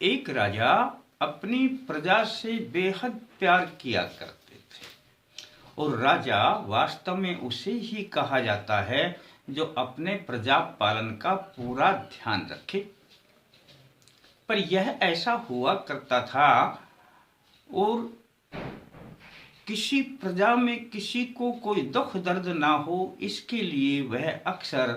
एक राजा अपनी प्रजा से बेहद प्यार किया करते थे और राजा वास्तव में उसे ही कहा जाता है जो अपने प्रजा पालन का पूरा ध्यान रखे। पर यह ऐसा हुआ करता था और किसी प्रजा में किसी को कोई दुख दर्द ना हो इसके लिए वह अक्सर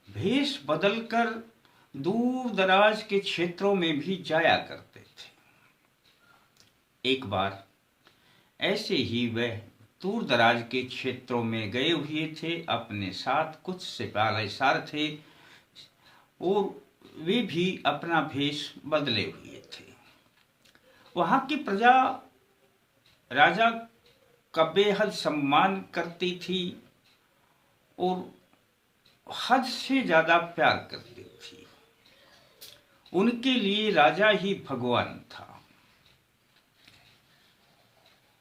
भेष बदलकर दूर दराज के क्षेत्रों में भी जाया करते थे। एक बार ऐसे ही वह दूर दराज के क्षेत्रों में गए हुए थे, अपने साथ कुछ सिपाही सार थे और वे भी अपना भेष बदले हुए थे। वहां की प्रजा राजा का बेहद सम्मान करती थी और हद से ज्यादा प्यार करती थी। उनके लिए राजा ही भगवान था।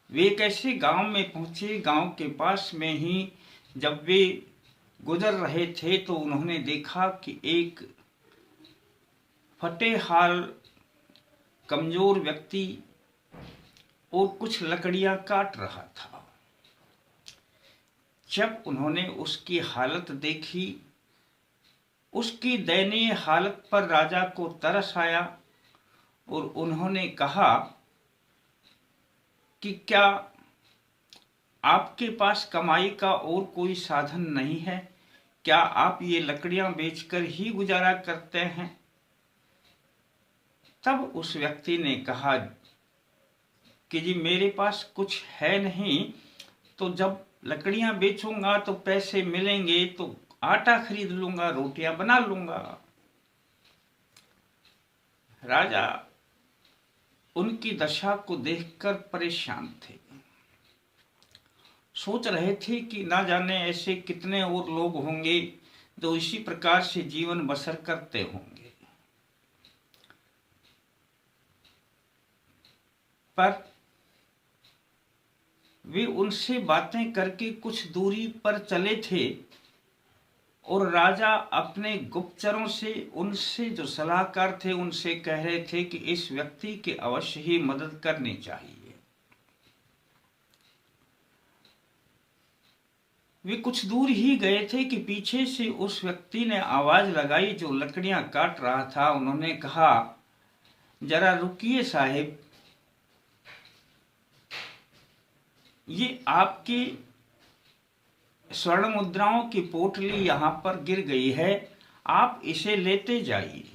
वे एक ऐसे गांव में पहुंचे, गांव के पास में ही जब वे गुजर रहे थे तो उन्होंने देखा कि एक फटे हाल कमजोर व्यक्ति और कुछ लकड़ियां काट रहा था। जब उन्होंने उसकी हालत देखी, उसकी दयनीय हालत पर राजा को तरस आया और उन्होंने कहा कि क्या आपके पास कमाई का और कोई साधन नहीं है? क्या आप ये लकड़ियां बेचकर ही गुजारा करते हैं? तब उस व्यक्ति ने कहा कि जी मेरे पास कुछ है नहीं, तो जब लकड़ियां बेचूंगा तो पैसे मिलेंगे तो आटा खरीद लूंगा, रोटियां बना लूंगा। राजा उनकी दशा को देखकर परेशान थे, सोच रहे थे कि ना जाने ऐसे कितने और लोग होंगे जो इसी प्रकार से जीवन बसर करते होंगे। पर वे उनसे बातें करके कुछ दूरी पर चले थे और राजा अपने गुप्तचरों से, उनसे जो सलाहकार थे, उनसे कह रहे थे कि इस व्यक्ति की अवश्य ही मदद करनी चाहिए। वे कुछ दूर ही गए थे कि पीछे से उस व्यक्ति ने आवाज लगाई जो लकड़ियां काट रहा था। उन्होंने कहा, जरा रुकिए साहिब, ये आपकी स्वर्ण मुद्राओं की पोटली यहां पर गिर गई है, आप इसे लेते जाइए।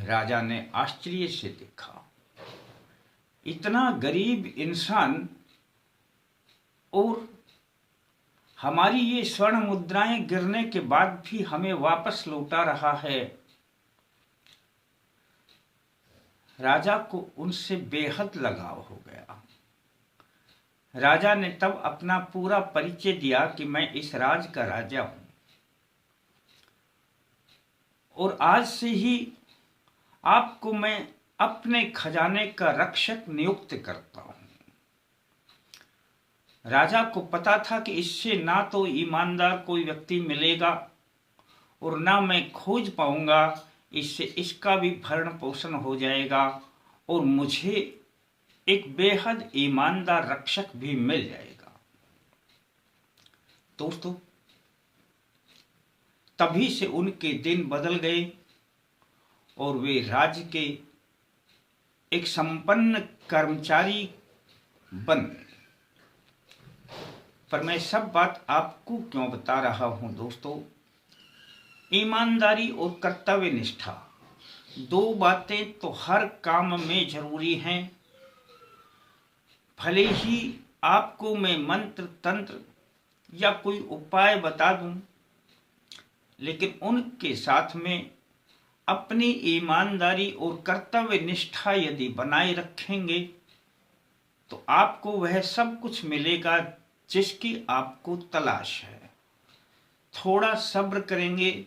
राजा ने आश्चर्य से देखा, इतना गरीब इंसान और हमारी ये स्वर्ण मुद्राएं गिरने के बाद भी हमें वापस लौटा रहा है। राजा को उनसे बेहद लगाव हो गया। राजा ने तब अपना पूरा परिचय दिया कि मैं इस राज का राजा हूं और आज से ही आपको मैं अपने खजाने का रक्षक नियुक्त करता हूं। राजा को पता था कि इससे ना तो ईमानदार कोई व्यक्ति मिलेगा और ना मैं खोज पाऊंगा, इससे इसका भी भरण पोषण हो जाएगा और मुझे एक बेहद ईमानदार रक्षक भी मिल जाएगा। दोस्तों, तभी से उनके दिन बदल गए और वे राज्य के एक संपन्न कर्मचारी बन गए। पर मैं सब बात आपको क्यों बता रहा हूं दोस्तों? ईमानदारी और कर्तव्य निष्ठा, दो बातें तो हर काम में जरूरी हैं। भले ही आपको मैं मंत्र तंत्र या कोई उपाय बता दूं, लेकिन उनके साथ में अपनी ईमानदारी और कर्तव्य निष्ठा यदि बनाए रखेंगे तो आपको वह सब कुछ मिलेगा जिसकी आपको तलाश है। थोड़ा सब्र करेंगे,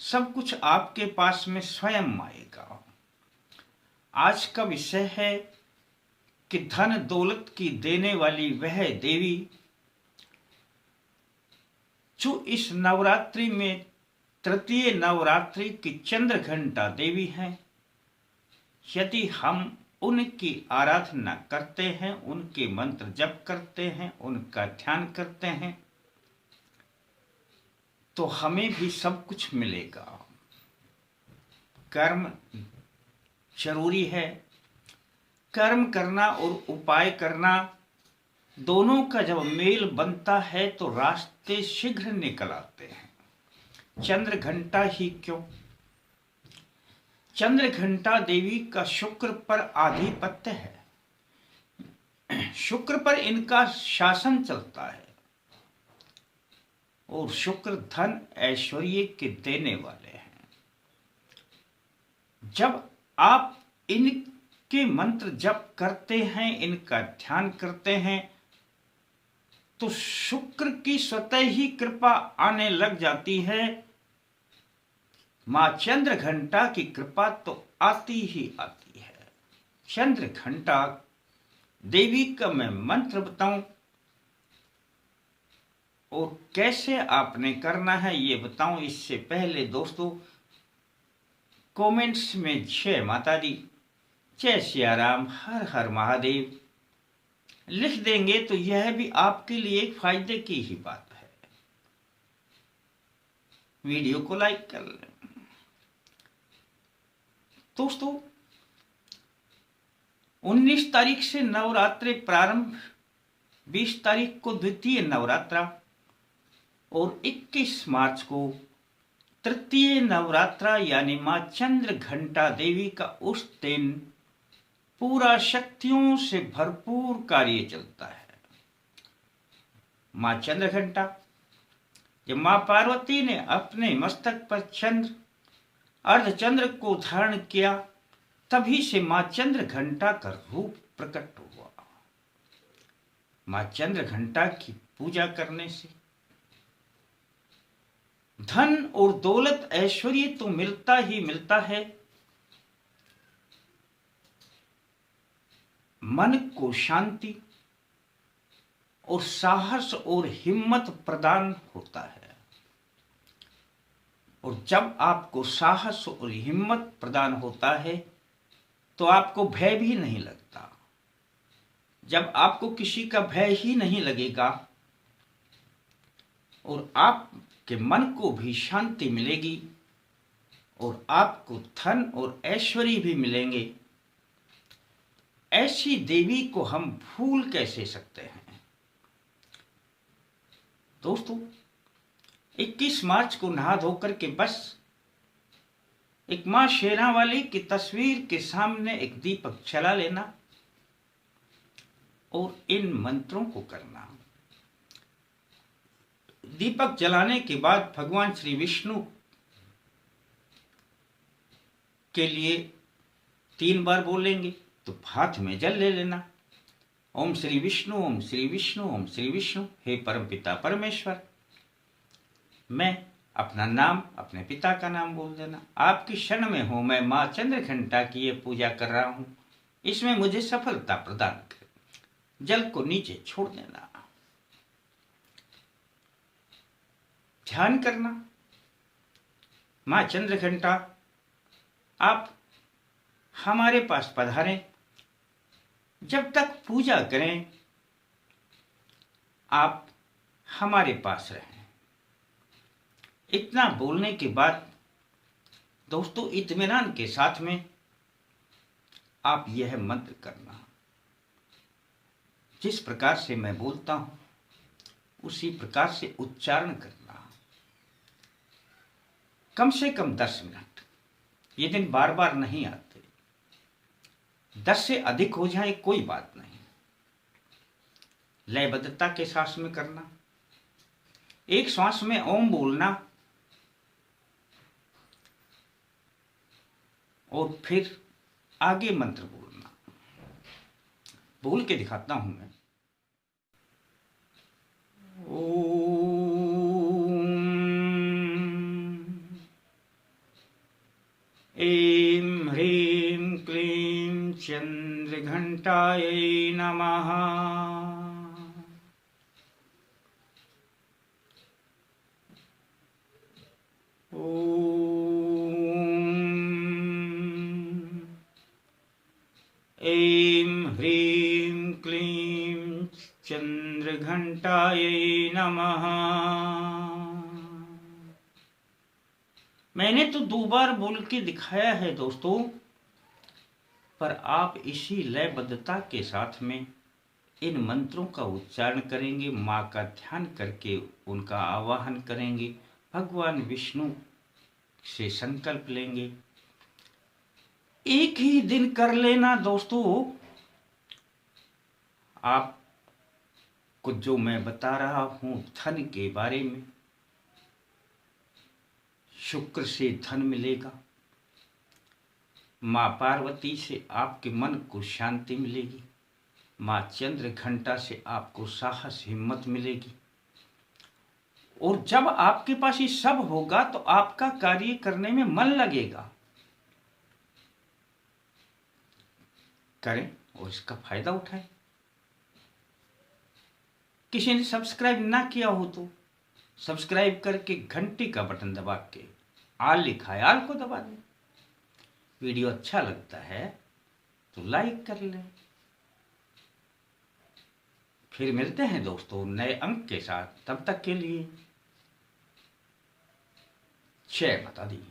सब कुछ आपके पास में स्वयं आएगा। आज का विषय है कि धन दौलत की देने वाली वह देवी जो इस नवरात्रि में तृतीय नवरात्रि की चंद्र घंटा देवी हैं। यदि हम उनकी आराधना करते हैं, उनके मंत्र जप करते हैं, उनका ध्यान करते हैं, तो हमें भी सब कुछ मिलेगा। कर्म जरूरी है। कर्म करना और उपाय करना दोनों का जब मेल बनता है तो रास्ते शीघ्र निकल आते हैं। चंद्र घंटा ही क्यों? चंद्र घंटा देवी का शुक्र पर आधिपत्य है। शुक्र पर इनका शासन चलता है और शुक्र धन ऐश्वर्य के देने वाले हैं। जब आप इनके मंत्र जप करते हैं, इनका ध्यान करते हैं, तो शुक्र की स्वतः ही कृपा आने लग जाती है। मां चंद्र घंटा की कृपा तो आती ही आती है। चंद्र घंटा देवी का मैं मंत्र बताऊं और कैसे आपने करना है ये बताऊं, इससे पहले दोस्तों कमेंट्स में जय माता दी, जय सिया राम, हर हर महादेव लिख देंगे तो यह भी आपके लिए एक फायदे की ही बात है। वीडियो को लाइक कर लें। दोस्तों 19 तारीख से नवरात्रि प्रारंभ, 20 तारीख को द्वितीय नवरात्रा और 21 मार्च को तृतीय नवरात्रा यानी मां चंद्र घंटा देवी का उस दिन पूरा शक्तियों से भरपूर कार्य चलता है। मां चंद्र घंटा, जब मां पार्वती ने अपने मस्तक पर चंद्र अर्धचंद्र को धारण किया, तभी से मां चंद्र घंटा का रूप प्रकट हुआ। मां चंद्र घंटा की पूजा करने से धन और दौलत ऐश्वर्य तो मिलता ही मिलता है, मन को शांति और साहस और हिम्मत प्रदान होता है। और जब आपको साहस और हिम्मत प्रदान होता है तो आपको भय भी नहीं लगता। जब आपको किसी का भय ही नहीं लगेगा और आपके मन को भी शांति मिलेगी और आपको धन और ऐश्वर्य भी मिलेंगे, ऐसी देवी को हम भूल कैसे सकते हैं। दोस्तों 21 मार्च को नहा धोकर के बस एक मां शेरा वाली की तस्वीर के सामने एक दीपक जला लेना और इन मंत्रों को करना। दीपक जलाने के बाद भगवान श्री विष्णु के लिए 3 बार बोलेंगे तो हाथ में जल ले लेना। ओम श्री विष्णु, ओम श्री विष्णु, ओम श्री विष्णु। हे परमपिता परमेश्वर, मैं अपना नाम, अपने पिता का नाम बोल देना। आपकी शरण में हूं मैं, मां चंद्र घंटा की ये पूजा कर रहा हूं, इसमें मुझे सफलता प्रदान कर। जल को नीचे छोड़ देना। ध्यान करना। मां चंद्र घंटा आप हमारे पास पधारें। जब तक पूजा करें आप हमारे पास रहें। इतना बोलने के बाद दोस्तों इत्मीनान के साथ में आप यह मंत्र करना। जिस प्रकार से मैं बोलता हूं उसी प्रकार से उच्चारण करना। कम से कम 10 मिनट। ये दिन बार बार नहीं आते। 10 से अधिक हो जाए कोई बात नहीं। लयबद्धता के सांस में करना। एक श्वास में ओम बोलना और फिर आगे मंत्र बोलना। बोल के दिखाता हूं मैं। ऐं ह्रीं क्लीं चंद्रघंटायै नमः। ॐ नमः। मैंने तो 2 बार बोल के दिखाया है दोस्तों, पर आप इसी लयबद्धता के साथ में इन मंत्रों का उच्चारण करेंगे, माँ का ध्यान करके उनका आवाहन करेंगे, भगवान विष्णु से संकल्प लेंगे। एक ही दिन कर लेना दोस्तों। आपको जो मैं बता रहा हूं धन के बारे में, शुक्र से धन मिलेगा, माँ पार्वती से आपके मन को शांति मिलेगी, माँ चंद्र घंटा से आपको साहस हिम्मत मिलेगी। और जब आपके पास ये सब होगा तो आपका कार्य करने में मन लगेगा। करें और इसका फायदा उठाएं। किसी ने सब्सक्राइब ना किया हो तो सब्सक्राइब करके घंटी का बटन दबा के आल लिखा है, आल को दबा दें। वीडियो अच्छा लगता है तो लाइक कर लें। फिर मिलते हैं दोस्तों नए अंक के साथ, तब तक के लिए जय माता दी।